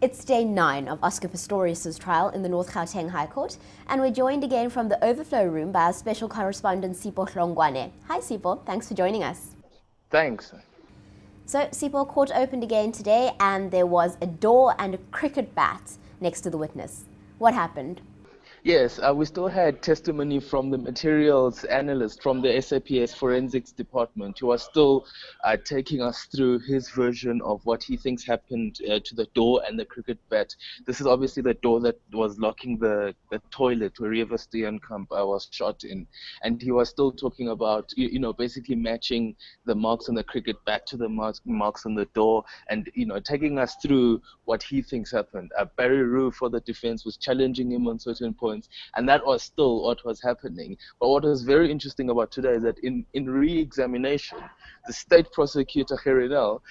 It's day 9 of Oscar Pistorius' trial in the North Gauteng High Court, and we're joined again from the overflow room by our special correspondent Sipho Hlongwane. Hi Sipho, thanks for joining us. Thanks. So Sipho, court opened again today and there was a door and a cricket bat next to the witness. What happened? Yes, we still had testimony from the materials analyst from the SAPS forensics department, who was still taking us through his version of what he thinks happened to the door and the cricket bat. This is obviously the door that was locking the toilet where River Steenkamp was shot in. And he was still talking about, basically matching the marks on the cricket bat to the marks on the door and, taking us through what he thinks happened. Barry Rue for the defense was challenging him on certain points. And that was still what was happening. But what was very interesting about today is that in re-examination, the state prosecutor, Gerenel,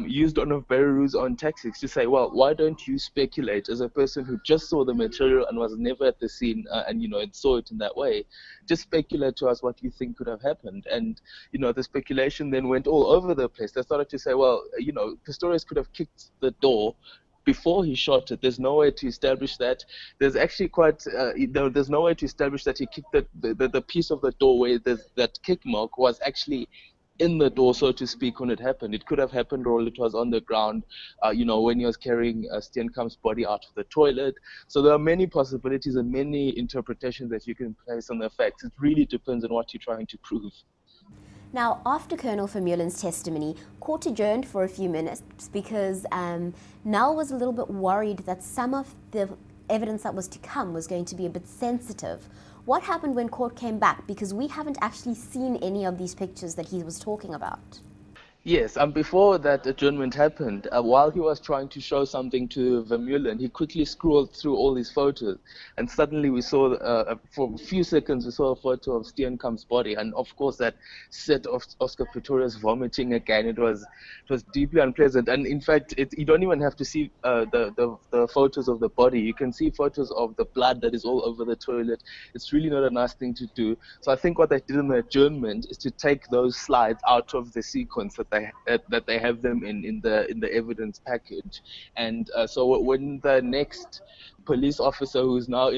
used one of Barry Rue's own tactics to say, well, why don't you speculate as a person who just saw the material and was never at the scene and saw it in that way, just speculate to us what you think could have happened. And, the speculation then went all over the place. They started to say, well, Pistorius could have kicked the door before he shot it. There's no way to establish that. There's actually there's no way to establish that he kicked the piece of the door where that kick mark was actually in the door, so to speak, when it happened. It could have happened or it was on the ground, when he was carrying Steenkamp's body out of the toilet. So there are many possibilities and many interpretations that you can place on the facts. It really depends on what you're trying to prove. Now, after Colonel Vermeulen's testimony, court adjourned for a few minutes because Nel was a little bit worried that some of the evidence that was to come was going to be a bit sensitive. What happened when court came back? Because we haven't actually seen any of these pictures that he was talking about. Yes, and before that adjournment happened, while he was trying to show something to Vermeulen, he quickly scrolled through all these photos, and suddenly we saw, for a few seconds, we saw a photo of Steenkamp's body, and of course that set of Oscar Pistorius vomiting again. It was deeply unpleasant, and in fact, you don't even have to see the photos of the body. You can see photos of the blood that is all over the toilet. It's really not a nice thing to do. So I think what they did in the adjournment is to take those slides out of the sequence that they have them in the evidence package, and so when the next police officer who's now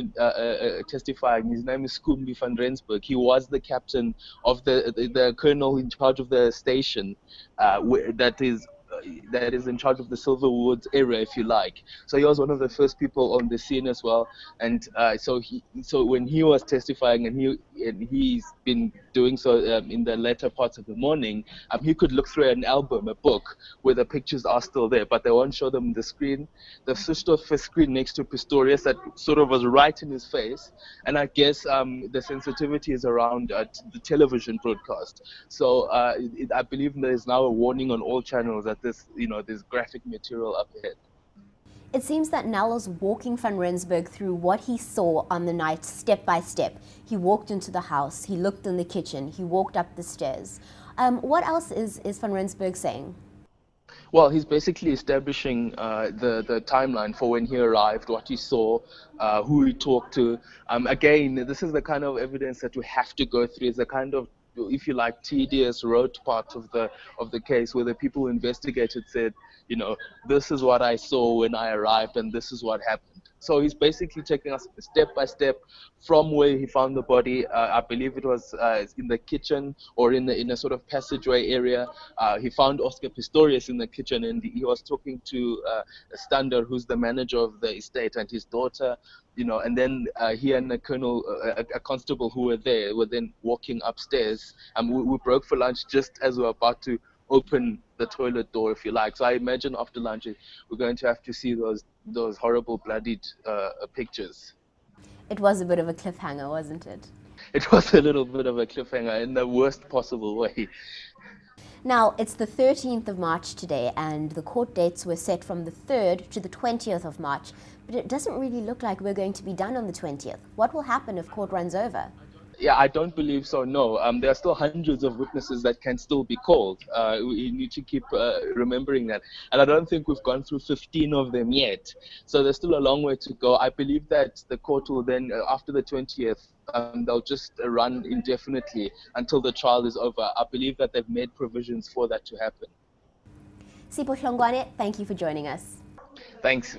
testifying, his name is Kumbi van Rensburg. He was the captain of the colonel in charge of the station that is in charge of the Silverwoods area, if you like. So he was one of the first people on the scene as well. And so when he was testifying, and he's been doing so in the later parts of the morning, he could look through an album, a book, where the pictures are still there, but they won't show them on the screen. They've switched off a screen next to Pistorius that sort of was right in his face. And I guess the sensitivity is around the television broadcast. So I believe there is now a warning on all channels that there's graphic material up ahead. It seems that Nel is walking Van Rensburg through what he saw on the night step by step. He walked into the house, he looked in the kitchen, he walked up the stairs. What else is Van Rensburg saying? Well, he's basically establishing the timeline for when he arrived, what he saw, who he talked to. Again, this is the kind of evidence that we have to go through. It's the kind of, if you like, tedious road part of the case where the people who investigated said, this is what I saw when I arrived and this is what happened. So he's basically taking us step by step from where he found the body. I believe it was in the kitchen or in a sort of passageway area. He found Oscar Pistorius in the kitchen, and he was talking to Stander, who's the manager of the estate, and his daughter. And then he and a colonel, a constable who were there, were then walking upstairs. We broke for lunch just as we were about to open the toilet door, if you like. So I imagine after lunch we're going to have to see those horrible bloodied pictures. It was a bit of a cliffhanger, wasn't it? It was a little bit of a cliffhanger in the worst possible way. Now, it's the 13th of March today, and the court dates were set from the 3rd to the 20th of March, but it doesn't really look like we're going to be done on the 20th. What will happen if court runs over? Yeah, I don't believe so, no. There are still hundreds of witnesses that can still be called. We need to keep remembering that. And I don't think we've gone through 15 of them yet. So there's still a long way to go. I believe that the court will then, after the 20th, they'll just run indefinitely until the trial is over. I believe that they've made provisions for that to happen. Sipho Hlongwane, thank you for joining us. Thanks.